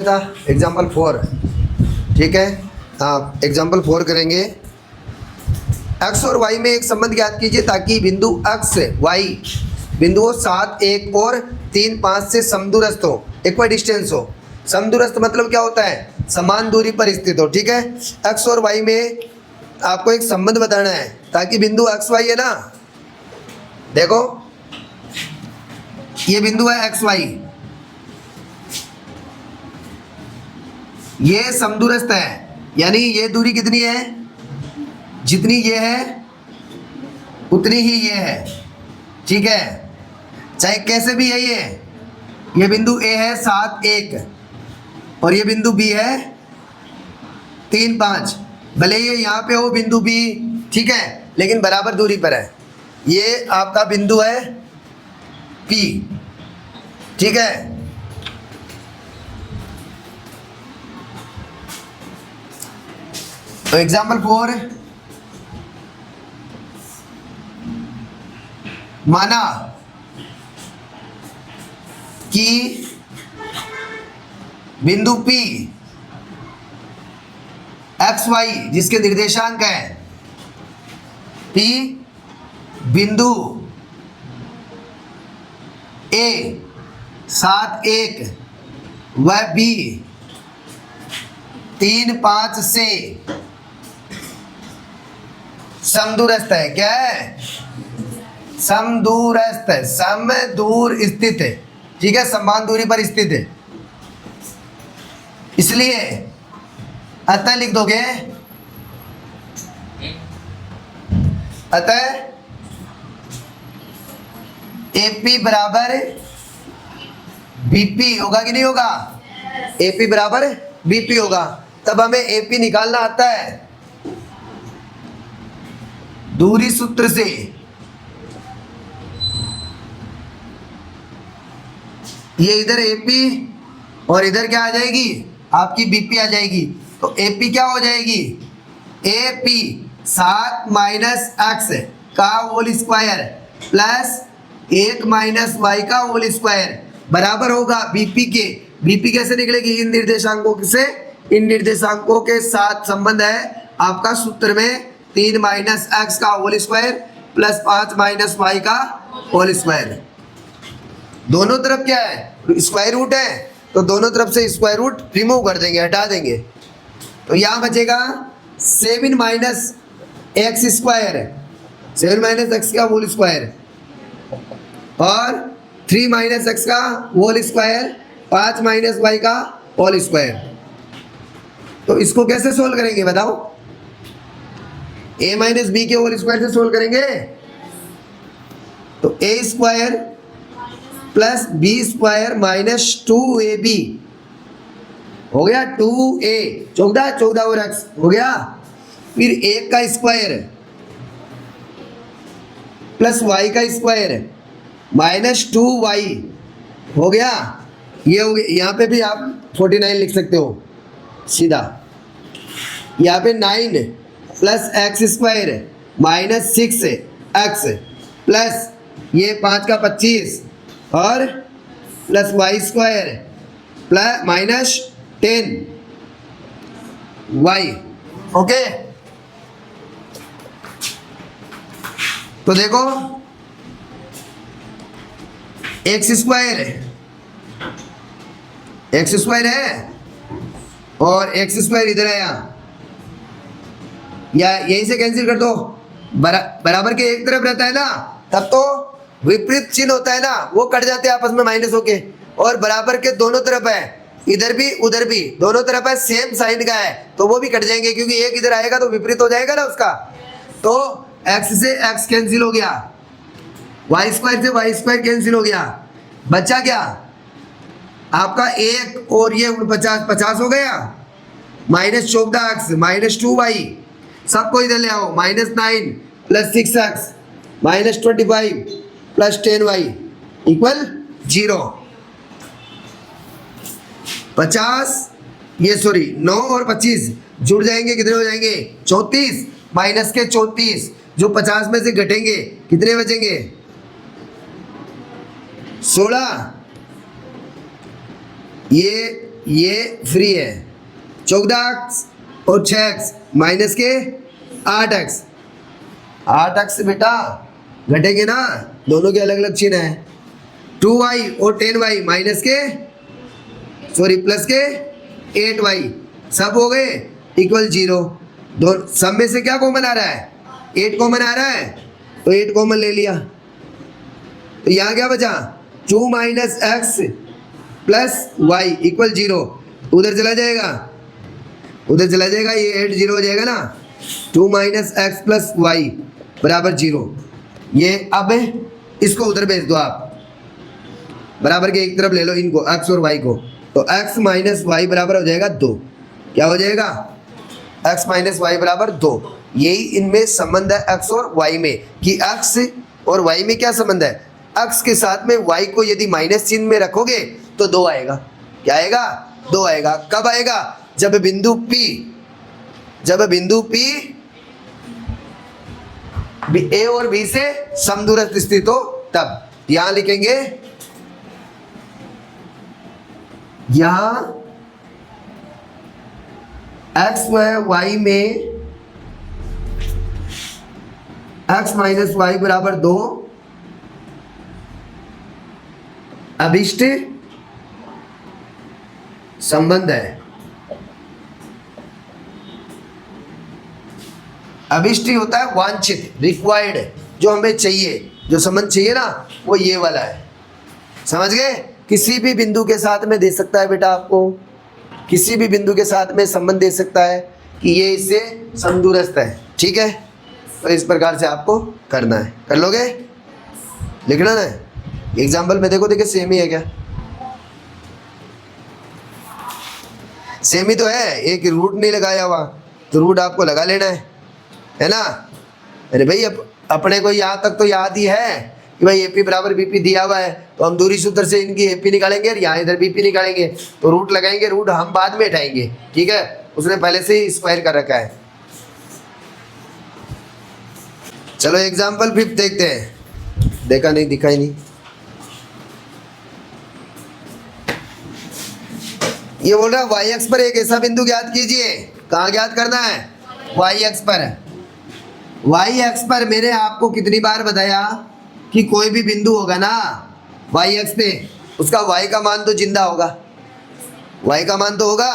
था एग्जाम्पल 4। ठीक है, आप एग्जाम्पल 4 करेंगे। x और y में एक संबंध ज्ञात कीजिए ताकि बिंदु x y बिंदुओं 7 1 और 3 5 से समदूरस्थ हो, इक्वल डिस्टेंस हो। समदूरस्थ मतलब क्या होता है? समान दूरी पर स्थित हो। ठीक है, x और y में आपको एक संबंध बताना है ताकि बिंदु x y है ना, देखो ये बिंदु है x y, ये समदूरस्थ है, यानी ये दूरी कितनी है? जितनी ये है उतनी ही ये है। ठीक है, चाहे कैसे भी है। ये बिंदु A है 7 1 और ये बिंदु B है 3 5। भले ये यहाँ पे हो बिंदु B, ठीक है, लेकिन बराबर दूरी पर है। ये आपका बिंदु है P। ठीक है, तो एग्जाम्पल 4, माना कि बिंदु P एक्स वाई जिसके निर्देशांक है P बिंदु A 7 1 व B 3 5 से समदूरस्थ है। क्या है? समदूरस्थ है, सम दूर स्थित है। ठीक है, समान दूरी पर स्थित है। इसलिए अतः लिख दोगे, अतः AP बराबर BP होगा कि नहीं होगा? AP बराबर BP होगा। तब हमें AP निकालना आता है दूरी सूत्र से। ये इधर AP और इधर क्या आ जाएगी? आपकी BP आ जाएगी। तो AP क्या हो जाएगी? AP 7 माइनस x का whole square plus 1 minus y का होल स्क्वायर बराबर होगा BP के। BP कैसे निकलेगी? इन निर्देशांकों से। इन निर्देशांकों के साथ संबंध है आपका सूत्र में 3 माइनस एक्स का whole square plus 5 minus y का होल स्क्वायर। दोनों तरफ क्या है? स्क्वायर रूट है, तो दोनों तरफ से स्क्वायर रूट रिमूव कर देंगे, हटा देंगे। तो यहाँ बचेगा 7 minus x square, 7 minus x का होल स्क्वायर और 3 माइनस एक्स का होल स्क्वायर 5 माइनस वाई का होल स्क्वायर। तो इसको कैसे सोल्व करेंगे बताओ? a माइनस बी के होल स्क्वायर से सोल्व करेंगे। तो a square plus b square minus 2ab हो गया 2a, 14 और x हो गया। फिर 1 का स्क्वायर प्लस y का स्क्वायर माइनस 2y हो गया। ये हो गया। यहाँ पे भी आप 49 लिख सकते हो सीधा। यहाँ पे 9 plus x square minus 6 x plus ये 5 का 25 और plus y square plus minus 10 y. Okay, तो देखो एक्स स्क्वायर है और एक्स स्क्वायर इधर है यहाँ, या यहीं से कैंसिल कर दो। बराबर के एक तरफ रहता है ना, तब तो विपरीत चिन्ह होता है ना, वो कट जाते हैं आपस में माइनस होके। और बराबर के दोनों तरफ है, इधर भी उधर भी दोनों तरफ है, सेम साइन का है, तो वो भी कट जाएंगे क्योंकि एक इधर आएगा तो विपरीत हो जाएगा ना उसका। तो x से x कैंसिल हो गया, वाई स्क्वायर से वाई स्क्वायर कैंसिल हो गया। बचा क्या आपका? 1 और ये 50 हो गया, माइनस 14x माइनस 2y, सबको इधर ले आओ। Minus 9 plus 6x minus 25 plus 10y equal 0। 50 ये सॉरी 9 और 25 जुड़ जाएंगे, कितने हो जाएंगे? 34 माइनस के 34 जो 50 में से घटेंगे कितने बचेंगे? 16। ये फ्री है। 14x और 6x माइनस के 8x। 8x बेटा घटेंगे ना, दोनों के अलग अलग चिन्ह है। 2y और 10y माइनस के प्लस के 8y सब हो गए इक्वल 0। दो सब में से क्या कॉमन आ रहा है? 8 कॉमन आ रहा है, तो 8 कॉमन ले लिया। तो यहाँ क्या बचा? 2 minus x plus y equal 0। उधर चला जाएगा, उधर चला जाएगा, ये 8 0 हो जाएगा ना। 2 माइनस एक्स प्लस वाई बराबर 0। ये अब इसको उधर भेज दो आप, बराबर के एक तरफ ले लो इनको, x और y को। तो x माइनस वाई बराबर हो जाएगा 2। क्या हो जाएगा? x माइनस वाई बराबर 2। यही इनमें संबंध है x और y में, कि x और y में क्या संबंध है? x के साथ में y को यदि माइनस चिन्ह में रखोगे तो 2 आएगा। क्या आएगा? 2 आएगा। कब आएगा? जब बिंदु P A और B से समदूरस्थ स्थित हो तब। यहां लिखेंगे, यहां x व y में x माइनस वाई बराबर 2 अभिष्ट संबंध है। अभिष्ट होता है वांछित, रिक्वायर्ड, जो हमें चाहिए, जो संबंध चाहिए ना, वो ये वाला है। समझ गए? किसी भी बिंदु के साथ में दे सकता है बेटा, आपको किसी भी बिंदु के साथ में संबंध दे सकता है कि ये इससे समदूरस्थ है। ठीक है, तो इस प्रकार से आपको करना है। कर लोगे? लिखना ना एग्जाम्पल में। देखो सेम ही है क्या? सेम ही तो है, एक रूट नहीं लगाया हुआ, तो रूट आपको लगा लेना है ना। अरे भाई अपने को यहाँ तक तो याद ही है कि भाई AP बराबर BP दिया हुआ है, तो हम दूरी सूत्र से इनकी AP निकालेंगे और यहाँ इधर BP निकालेंगे, तो रूट लगाएंगे। रूट हम बाद में उठाएंगे, ठीक है, उसने पहले से ही स्क्वायर कर रखा है। चलो एग्जाम्पल 5 देखते हैं। देखा नहीं, दिखा ही नहीं। ये बोल रहा है वाई एक्स पर एक ऐसा बिंदु ज्ञात कीजिए। कहाँ ज्ञात करना है? वाई एक्स पर। वाई एक्स पर मैंने आपको कितनी बार बताया कि कोई भी बिंदु होगा ना वाई एक्स पे, उसका वाई का मान तो जिंदा होगा। वाई का मान तो होगा,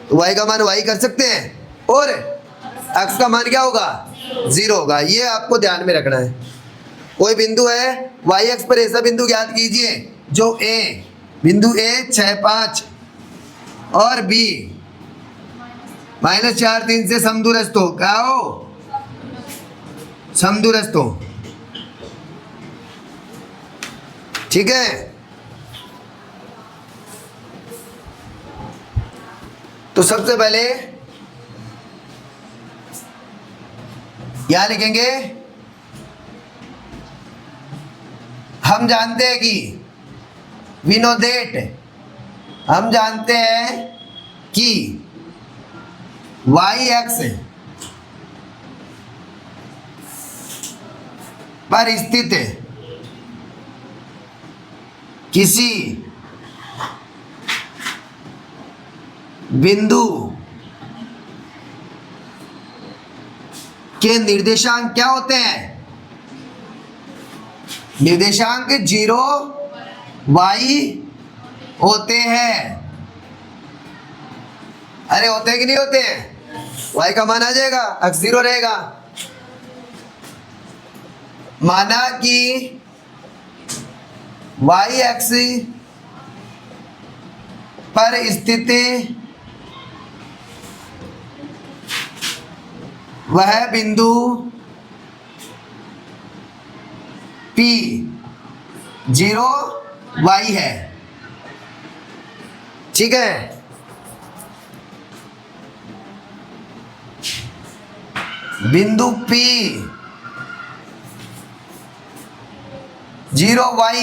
तो वाई का मान वाई कर सकते हैं, और एक्स का मान क्या होगा? 0 होगा। ये आपको ध्यान में रखना है। कोई बिंदु है वाई एक्स पर, ऐसा बिंदु ज्ञात कीजिए जो बिंदु A 6 5 और B -4 3 से समदूरस्थ हो। क्या हो? समदूरस्थ हो। ठीक है, तो सबसे पहले यहां लिखेंगे, हम जानते हैं कि we know that, हम जानते हैं कि वाई एक्स पर स्थित किसी बिंदु के निर्देशांक क्या होते हैं? निर्देशांक 0 y होते हैं। अरे होते हैं कि नहीं होते हैं? y का मान आ जाएगा, x 0 रहेगा। माना कि y एक्स पर स्थित वह बिंदु P 0 y है। ठीक है, बिंदु P 0 y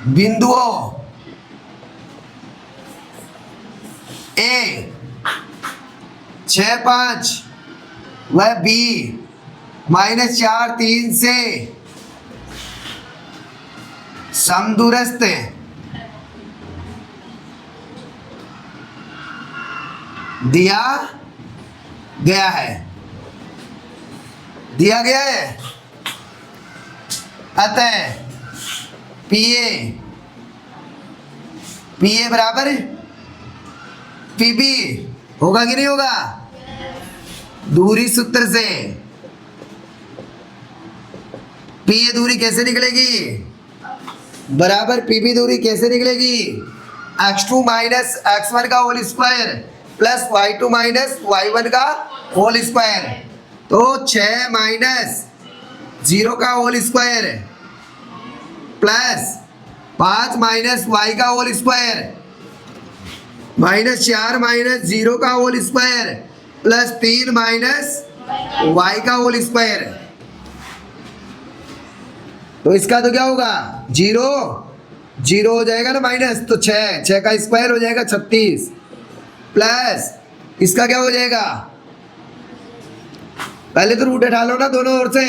बिंदुओं A 6 5 व B -4 3 से समदूरस्थ दिया गया है, दिया गया है। अतः पीए बराबर पीबी होगा कि नहीं होगा? दूरी सूत्र से पीए दूरी कैसे निकलेगी? बराबर पीबी दूरी कैसे निकलेगी? x2 माइनस x1 का whole square plus y2 minus y1 का होल स्क्वायर। तो 6 माइनस 0 का whole square plus 5 minus y का होल स्क्वायर माइनस 4 माइनस 0 का whole square plus 3 minus y का होल स्क्वायर। तो इसका तो क्या होगा? 0 0 हो जाएगा ना माइनस, तो 6 का स्क्वायर हो जाएगा 36 प्लस इसका क्या हो जाएगा? पहले तो रूट हटा लो ना दोनों ओर से,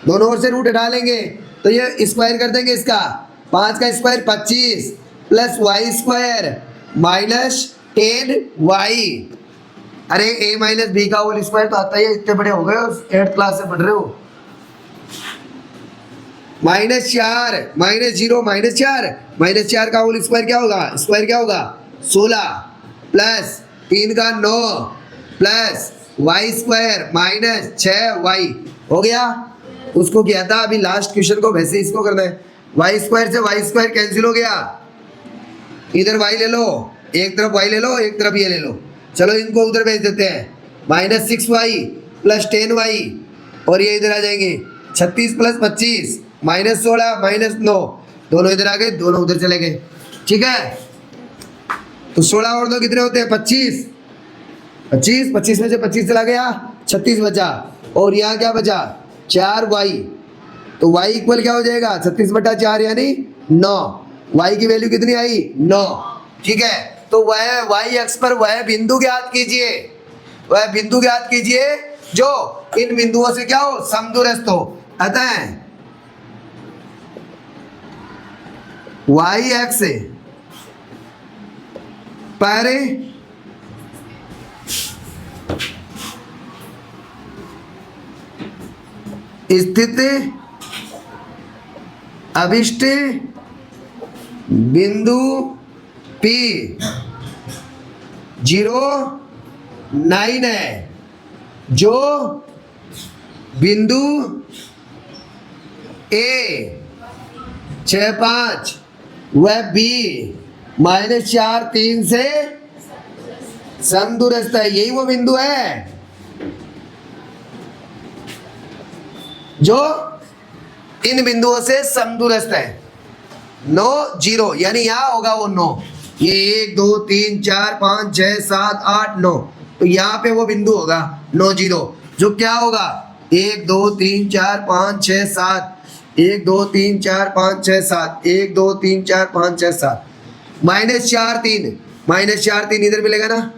दोनों ओर से रूट हटा लेंगे तो ये स्क्वायर कर देंगे इसका। 5 का square 25 plus y square minus 10y। अरे a माइनस बी का होल स्क्वायर तो आता ही है, इतने बड़े हो गए, 8th क्लास से पढ़ रहे हो। माइनस 4 माइनस 0 माइनस 4 का होल स्क्वायर क्या होगा? स्क्वायर क्या होगा? 16 प्लस 3 का 9 plus y square minus 6y हो गया। उसको किया था अभी लास्ट क्वेश्चन को, वैसे इसको करना है। वाई स्क्वायर से वाई स्क्वायर कैंसिल हो गया, इधर y ले लो, एक तरफ y ले लो, एक तरफ ये ले लो। चलो इनको उधर भेज देते हैं, माइनस 6y प्लस 10y और ये इधर आ जाएंगे 36 प्लस 25 माइनस 16 माइनस 9, दोनों इधर आ गए, दोनों उधर चले गए। ठीक है, तो 16 और 2 कितने होते हैं? 25 25 में से 25 चला गया, 36 बचा और यहाँ क्या बचा? 4y। तो y इक्वल क्या हो जाएगा? 36/4 यानी 9। y की वैल्यू कितनी आई? 9। ठीक है, तो वह y अक्ष पर वह बिंदु ज्ञात कीजिए, वह बिंदु ज्ञात कीजिए जो इन बिंदुओं से क्या हो? समदूरस्थ हो। अतः y अक्ष पर स्थित अभिष्ट बिंदु P 0,9 है, जो बिंदु A 6,5 व B -4,3 से समदूरस्थ है। यही वो बिंदु है जो इन बिंदुओं से समदूरस्थ है। 9 0 यानी यहां होगा वो 9, ये 1 2 3 4 5 6 7 8 9, तो यहाँ पे वो बिंदु होगा 9 0, जो क्या होगा? 1 2 3 4 5 6 7 1 2 3 4 5 6 7 1 2 3 4 5 6 7 -4 3 इधर मिलेगा ना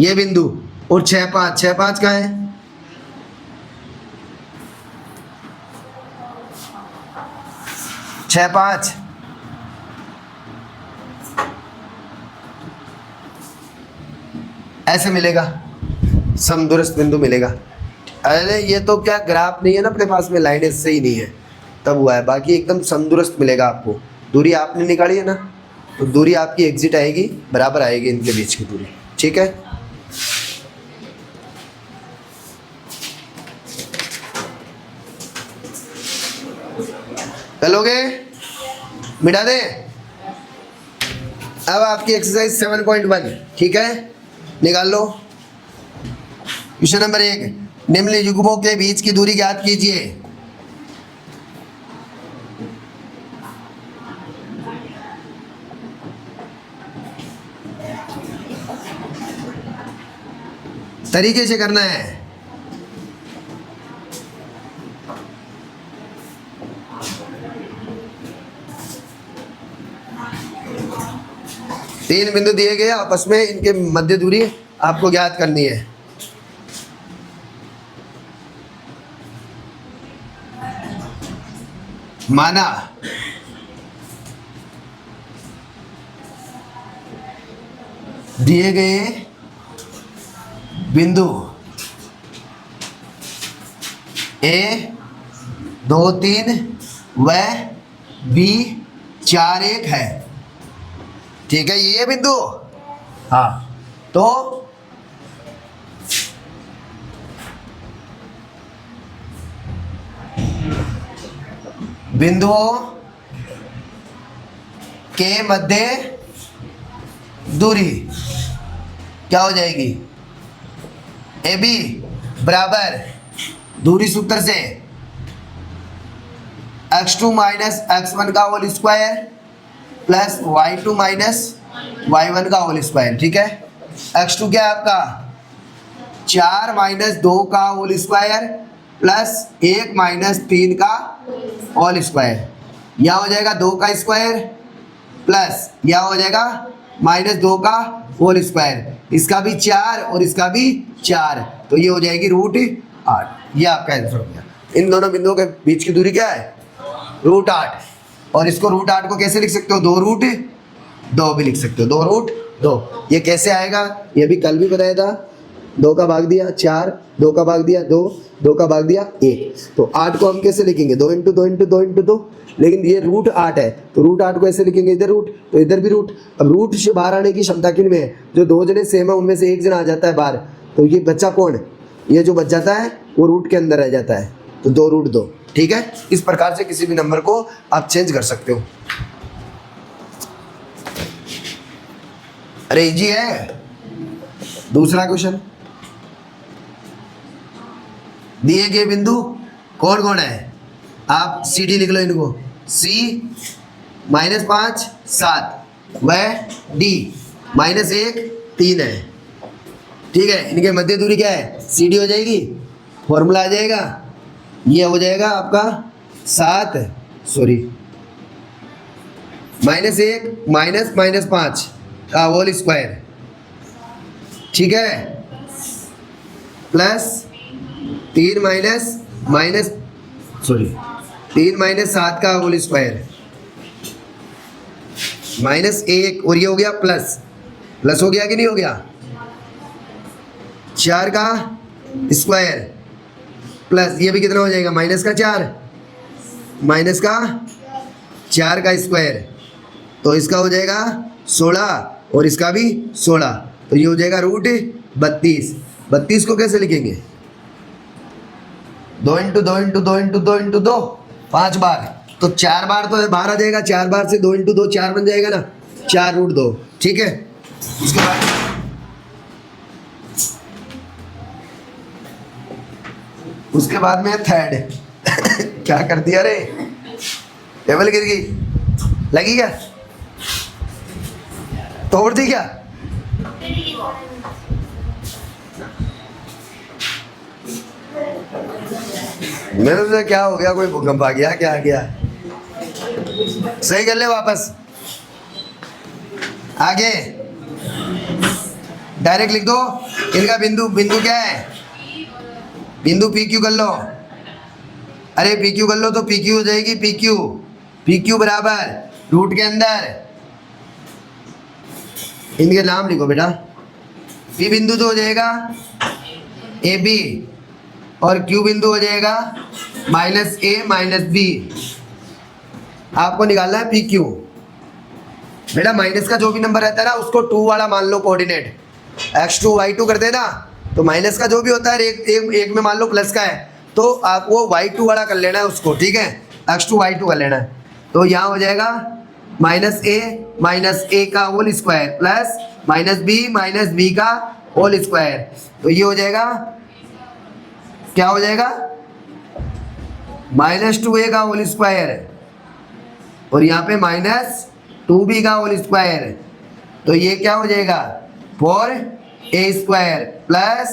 ये बिंदु, और 6 5 कहाँ है? 6 5 ऐसे मिलेगा, समदूरस्थ बिंदु मिलेगा। अरे ये तो क्या ग्राफ नहीं है ना अपने पास में, लाइन इससे ही नहीं है तब हुआ है, बाकी एकदम समदूरस्थ मिलेगा आपको। दूरी आपने निकाली है ना, तो दूरी आपकी एग्जिट आएगी, बराबर आएगी इनके बीच की दूरी। ठीक है, चलोगे? मिटा दे। अब आपकी एक्सरसाइज 7.1 ठीक है, निकाल लो। क्वेश्चन नंबर 1, निम्न युग्मों के बीच की दूरी ज्ञात कीजिए। तरीके से करना है। तीन बिंदु दिए गए आपस में, इनके मध्य दूरी आपको ज्ञात करनी है। माना दिए गए बिंदु A 2 3 व B 4 1 है। ठीक है, ये बिंदु। हाँ, तो बिंदुओं के मध्य दूरी क्या हो जाएगी? ए बी बराबर दूरी सूत्र से x2 माइनस x1 का whole square plus y2 minus y1 का होल स्क्वायर। ठीक है, x2 क्या है आपका? 4 माइनस 2 का होल स्क्वायर प्लस 1 माइनस 3 का होल स्क्वायर। यहाँ हो जाएगा 2 का स्क्वायर प्लस यहाँ हो जाएगा माइनस 2 का होल स्क्वायर। इसका भी 4 और इसका भी 4, तो ये हो जाएगी √8। ये आपका आंसर हो गया। इन दोनों बिंदुओं के बीच की दूरी क्या है? √8। और इसको √8 को कैसे लिख सकते हो? 2√2 भी लिख सकते हो। 2√2 ये कैसे आएगा? ये भी कल भी बताया था। 2 का भाग दिया 4, 2 का भाग दिया 2, 2 का भाग दिया 1, तो 8 को हम कैसे लिखेंगे? 2 × 2 × 2 × 2। लेकिन ये √8 है, तो √8 को ऐसे लिखेंगे, इधर रूट तो इधर भी रूट। अब रूट से बाहर आने की क्षमता किन में है? जो 2 जने सेम है उनमें से एक जना आ जाता है बाहर, तो ये बच्चा कौन? ये जो बच जाता है वो रूट के अंदर रह जाता है, तो 2√2। ठीक है, इस प्रकार से किसी भी नंबर को आप चेंज कर सकते हो। अरे इजी है। दूसरा क्वेश्चन, दिए गए बिंदु कौन कौन है? आप सी डी लिख लो इनको। C -5 7 व D -1 3 है। ठीक है, इनके मध्य दूरी क्या है? CD हो जाएगी, फॉर्मूला आ जाएगा, ये हो जाएगा आपका 7 सॉरी -1 -5 का होल स्क्वायर। ठीक है, प्लस 3 -7 का होल स्क्वायर -1, और ये हो गया प्लस हो गया कि नहीं हो गया? 4 का स्क्वायर प्लस ये भी कितना हो जाएगा? माइनस का 4 का स्क्वायर, तो इसका हो जाएगा 16 और इसका भी 16, तो ये हो जाएगा √32। 32 को कैसे लिखेंगे? 2 × 2 × 2 × 2 × 2 5 बार, तो 4 बार तो बाहर आ जाएगा। 4 बार से 2 × 2 4 बन जाएगा ना, 4√2। ठीक है, उसके बाद में थर्ड क्या कर दिया रे? टेबल गिर गई, लगी क्या? तोड़ दी क्या? मेरे से क्या हो गया? कोई भूकंप आ गया क्या? आ गया? सही कर ले वापस। आगे डायरेक्ट लिख दो इनका बिंदु क्या है? बिंदु PQ कर लो। अरे PQ कर लो तो PQ हो जाएगी PQ बराबर रूट के अंदर इनके नाम लिखो बेटा। P बिंदु तो हो जाएगा AB और Q बिंदु हो जाएगा -A - B। आपको निकालना है PQ। बेटा माइनस का जो भी नंबर रहता है ना उसको 2 वाला मान लो कोऑर्डिनेट, x2 y2 कर देना, तो माइनस का जो भी होता है एक में मान लो प्लस का है, तो आप वो y2 वाला कर लेना है उसको। ठीक है, x2 y2 कर लेना है, तो यहाँ हो जाएगा -A का होल स्क्वायर प्लस -B का होल स्क्वायर, तो ये हो जाएगा क्या हो जाएगा? -2A का होल स्क्वायर और यहाँ पे -2B का होल स्क्वायर, तो ये क्या हो जाएगा? 4A² प्लस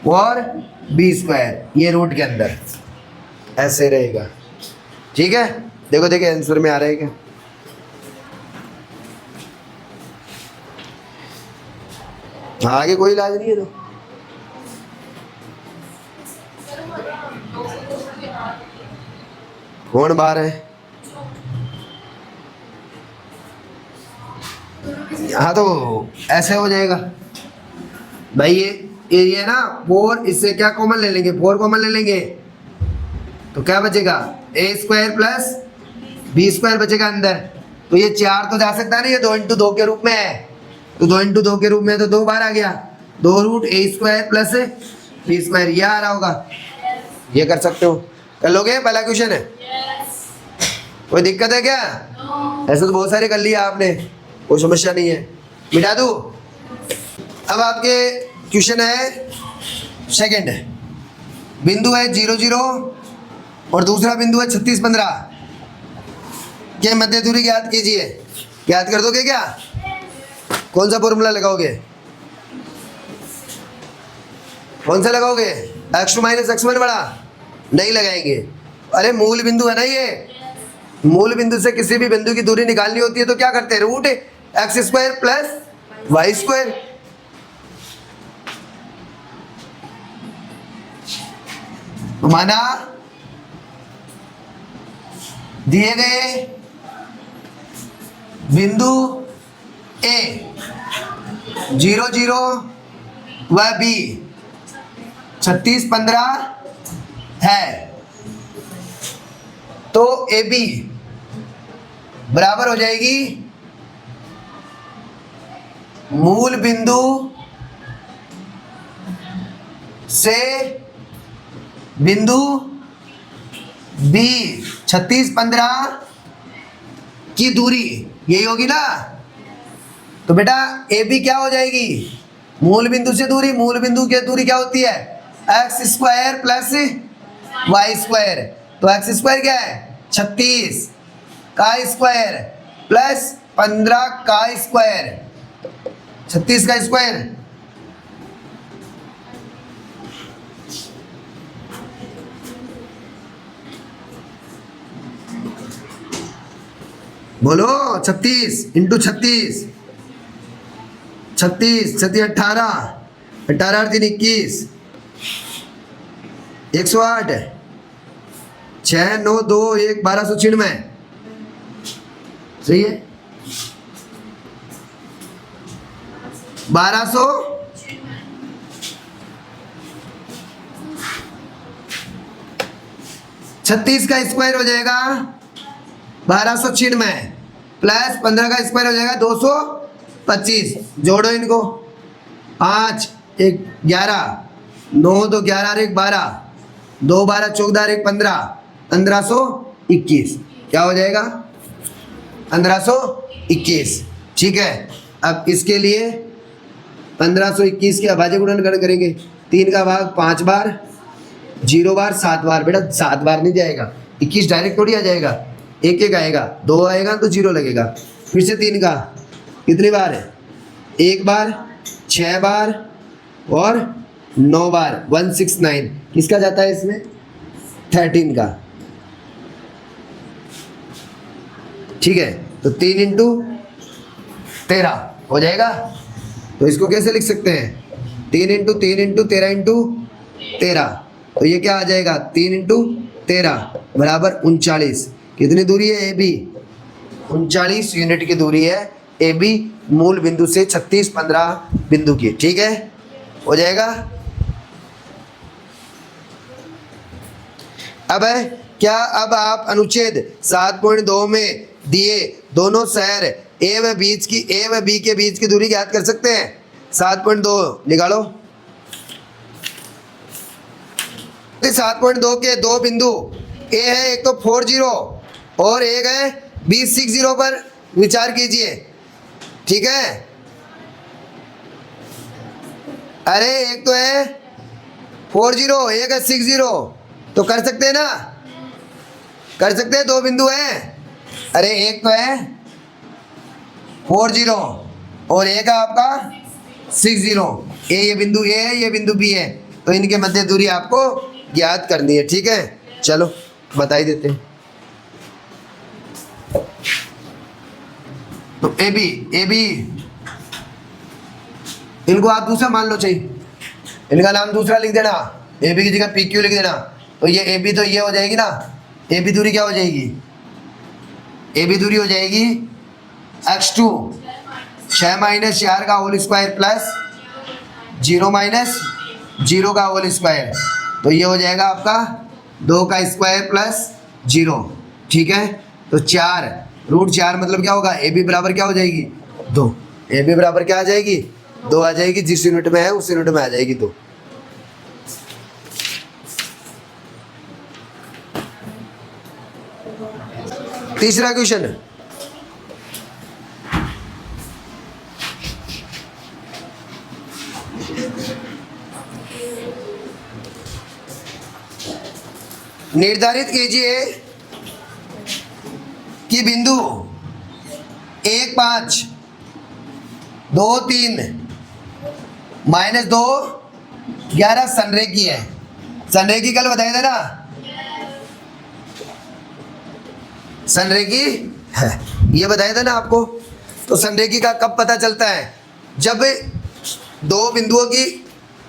4B², ये रूट के अंदर ऐसे रहेगा। ठीक है, देखो आंसर में आ रहा है क्या? आगे कोई इलाज नहीं है तो कौन बाहर है? हाँ तो ऐसे हो जाएगा भाई, ये ना 4, इससे क्या कॉमन ले लेंगे, 4 कॉमन ले लेंगे तो क्या बचेगा, ए स्क्वायर प्लस बी स्क्वायर बचेगा अंदर। तो ये 4 तो जा सकता है ना, ये 2 इंटू 2 के रूप में है, तो 2 इंटू 2 के रूप में तो 2 बार आ गया, 2 रूट ए स्क्वायर प्लस बी स्क्वायर, ये आ रहा होगा, ये कर सकते हो। कर लोगे, पहला क्वेश्चन है। कोई दिक्कत है क्या? ऐसे तो बहुत सारे कर लिया आपने, कोई समस्या नहीं है, मिटा दूँ। अब आपके क्वेश्चन है सेकंड, बिंदु है 0 0 और दूसरा बिंदु है 36 15 के मध्य दूरी ज्ञात कीजिए। ज्ञात कर दोगे क्या? कौन सा फॉर्मूला लगाओगे, कौन सा लगाओगे? x2 माइनस x1 बड़ा नहीं लगाएंगे। अरे मूल बिंदु है ना ये, मूल बिंदु से किसी भी बिंदु की दूरी निकालनी होती है तो क्या करते हैं, root x square plus y square. तो माना दिए गए बिंदु ए 0 0 व बी 36 15 है, तो ए बी बराबर हो जाएगी मूल बिंदु से बिंदु बी 36 15 की दूरी, यही होगी ना। तो बेटा ए बी क्या हो जाएगी, मूल बिंदु से दूरी, मूल बिंदु की दूरी क्या होती है, x square plus y square. तो एक्स स्क्वायर क्या है 36 का स्क्वायर प्लस 15 का स्क्वायर, 36 का स्क्वायर बोलो, 36 इंटू 36, 36 36 18, 18 3 21, 108, 6 9 2 1 1296, सही है 1200 36 का स्क्वायर हो जाएगा 1296 प्लस 15 का स्क्वायर हो जाएगा 225। जोड़ो इनको, 5 1 11, 9 2 11 और 1 12, 2 12 14 और 1 15, 1521 क्या हो जाएगा 1521। ठीक है, अब इसके लिए 1521 के अभाज्य गुणनखंड करेंगे, 3 का भाग 5 बार, 0 बार 7 बार, बेटा 7 बार नहीं जाएगा, 21 डायरेक्ट थोड़ी आ जाएगा, एक एक आएगा, 2 आएगा तो 0 लगेगा, फिर से 3 का कितनी बार है, 1 बार, 6 बार और 9 बार, 169 किसका जाता है इसमें 13 का। ठीक है, तो 3 इंटू 13 हो जाएगा। तो इसको कैसे लिख सकते हैं, 3 इंटू 3 इंटू 13 इंटू 13, तो ये क्या आ जाएगा 3 इंटू 13 बराबर 39। कितनी दूरी है ए बी, 39 यूनिट की दूरी है ए बी मूल बिंदु से 36 15 बिंदु की। ठीक है, हो जाएगा। अब है क्या, अब आप अनुच्छेद 7.2 में दिए दोनों शहर ए व बी के बीच की दूरी ज्ञात कर सकते हैं। 7.2 निकालो। 7.2 के दो बिंदु ए है, एक तो 40 और एक है 2060 पर विचार कीजिए। ठीक है, अरे एक तो है 40 एक है 60, तो कर सकते हैं ना, कर सकते हैं, दो बिंदु हैं। अरे एक तो है 40 और एक है आपका 60, ये बिंदु ए है, ये बिंदु बी है, तो इनके मध्य दूरी आपको ज्ञात करनी है। ठीक है, चलो बता ही देते हैं। तो ए बी इनको आप दूसरा मान लो, चाहिए इनका नाम दूसरा लिख देना, ए बी की जगह पी क्यू लिख देना। तो ये ए बी तो ये हो जाएगी ना, ए बी दूरी क्या हो जाएगी, ए बी दूरी हो जाएगी x2 6 माइनस 4 का होल स्क्वायर प्लस 0 माइनस 0 का होल स्क्वायर, तो ये हो जाएगा आपका 2 का स्क्वायर प्लस 0। ठीक है, तो 4√4 मतलब क्या होगा, ए बी बराबर क्या हो जाएगी 2। ए बी बराबर क्या आ जाएगी 2 आ जाएगी, जिस यूनिट में है उस यूनिट में आ जाएगी 2। तीसरा क्वेश्चन, निर्धारित कीजिए कि बिंदु 1 5 2 3 -2 11 संरेखी है। संरेखी कल बताया था ना, संरेखी है, ये बताया था ना आपको। तो संरेखी का कब पता चलता है, जब 2 बिंदुओं की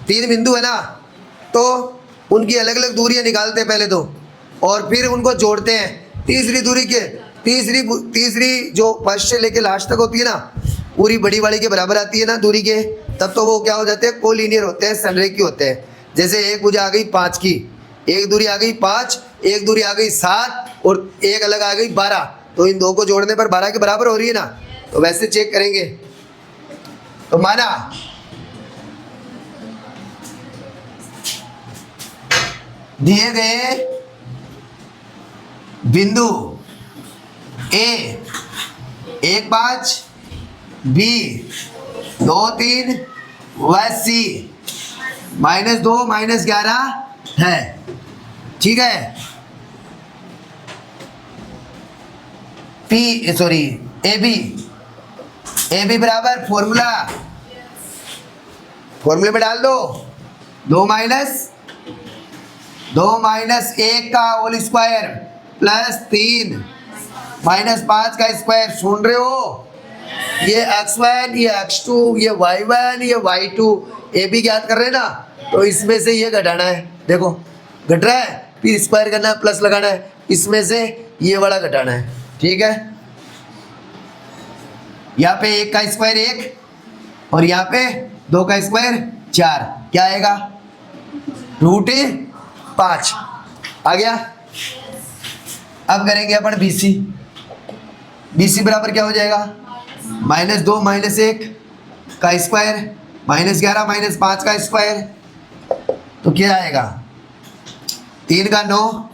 3 बिंदु है ना, तो उनकी अलग अलग दूरियां निकालते हैं पहले तो, और फिर उनको जोड़ते हैं। तीसरी दूरी के तीसरी जो फर्स्ट से लेके लास्ट तक होती है ना, पूरी बड़ी वाली के बराबर आती है ना दूरी के, तब तो वो क्या हो जाते हैं, कोलिनियर होते हैं, संरेखी होते हैं। जैसे एक भुजा आ गई 5 की, एक दूरी आ गई 5, एक दूरी आ गई 7 और एक अलग आ गई 12, तो इन दो को जोड़ने पर 12 के बराबर हो रही है ना। तो वैसे चेक करेंगे, तो माना दिए गए बिंदु ए 1 5 बी 2 3 व सी -2 -11 है। ठीक है, ए बी बराबर फॉर्मूले में डाल दो, 2 माइनस 1 का होल स्क्वायर प्लस 3 -5 का स्क्वायर। सुन रहे हो, ये x1 ये x2 ये y1 ये y2 ए बी ज्ञात कर रहे हैं ना, तो इसमें से ये घटाना है। देखो घट रहा है, फिर स्क्वायर करना है, प्लस लगाना है, इसमें से ये वाला घटाना है। ठीक है, यहाँ पे 1 का स्क्वायर 1 और यहाँ पे 2 का स्क्वायर 4, क्या आएगा √5 आ गया। अब करेंगे अपन BC बराबर क्या हो जाएगा, -2 -1 का स्क्वायर -11 -5 का स्क्वायर, तो क्या आएगा 3 का 9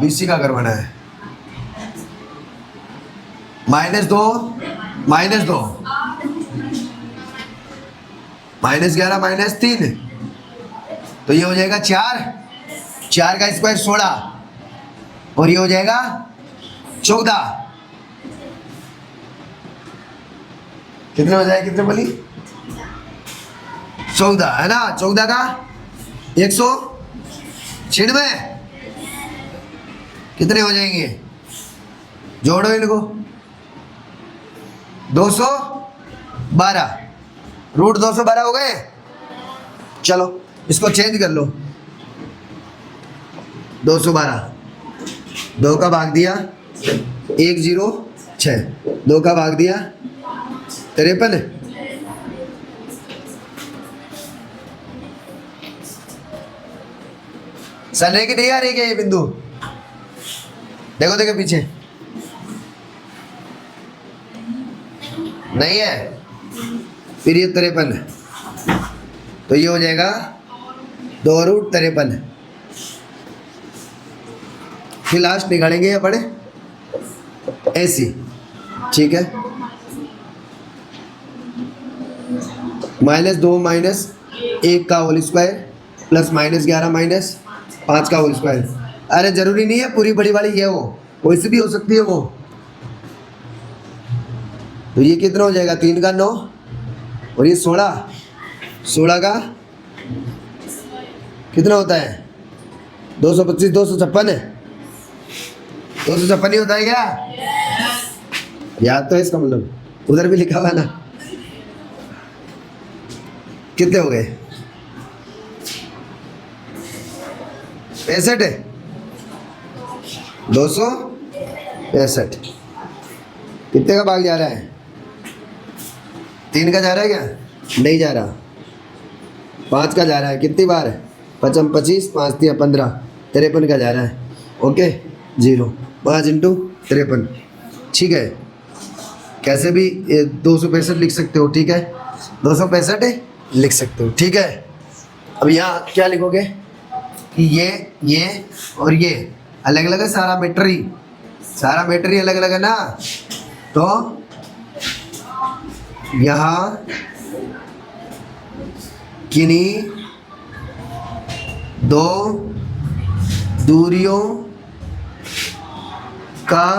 BC का करवाना है, -2 -2 -11 -3, तो ये हो जाएगा 4 का स्क्वायर 16 और ये हो जाएगा 14। कितने हो जाए, कितने बोली 14 है ना, 14 का 196 कितने हो जाएंगे, जोड़ो इनको 212 √212 हो गए। चलो इसको चेंज कर लो, 212 2 का भाग दिया 106, 2 का भाग दिया 53, संरेखी नहीं आ रही क्या ये बिंदु, देखो देखो पीछे नहीं है, फिर ये 53, तो ये हो जाएगा 2√53। फिर लास्ट निकालेंगे अपने ऐसी। ठीक है, -2 -1 का होल स्क्वायर प्लस -11 -5 का होल स्क्वायर। अरे जरूरी नहीं है पूरी बड़ी वाली ये हो, कोई सी भी हो सकती है वो। तो ये कितना हो जाएगा, 3 का 9 और ये 16 का कितना होता है 225 256 है, 256 ही होता है क्या, याद तो है इसका मतलब, उधर भी लिखा हुआ है ना। कितने हो गए 65 है, 265। कितने का भाग जा रहा है? 3 का जा रहा है क्या? नहीं जा रहा। 5 का जा रहा है। कितनी बार है? 5 25, 5 3 15, 53 का जा रहा है। Okay 0, 5 into 53। ठीक है, कैसे भी 265 लिख सकते हो। ठीक है, 265 लिख सकते हो। ठीक है, अब यहाँ क्या लिखोगे कि ये और ये अलग अलग है, सारा मैटर ही अलग अलग है ना। तो यहाँ किन्हीं दो दूरियों का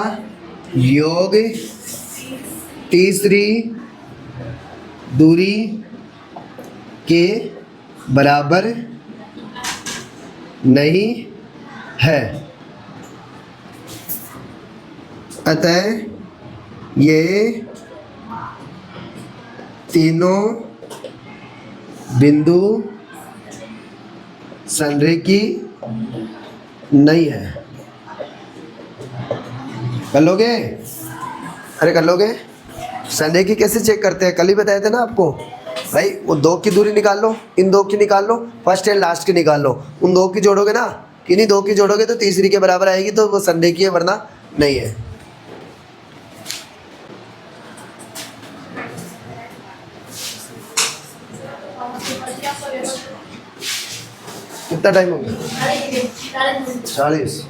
योग तीसरी दूरी के बराबर नहीं है, अतः ये तीनों बिंदु संरेखी नहीं है। कर लोगे? अरे कर लोगे? संरेखी कैसे चेक करते हैं? कल ही बताए थे ना आपको भाई। वो 2 की दूरी निकाल लो, इन 2 की निकाल लो, फर्स्ट एंड लास्ट की निकाल लो, उन 2 की जोड़ोगे ना, किन्हीं 2 की जोड़ोगे तो तीसरी के बराबर आएगी, तो वो संरेखी है, वरना नहीं है। कितना टाइम हो गया? 40।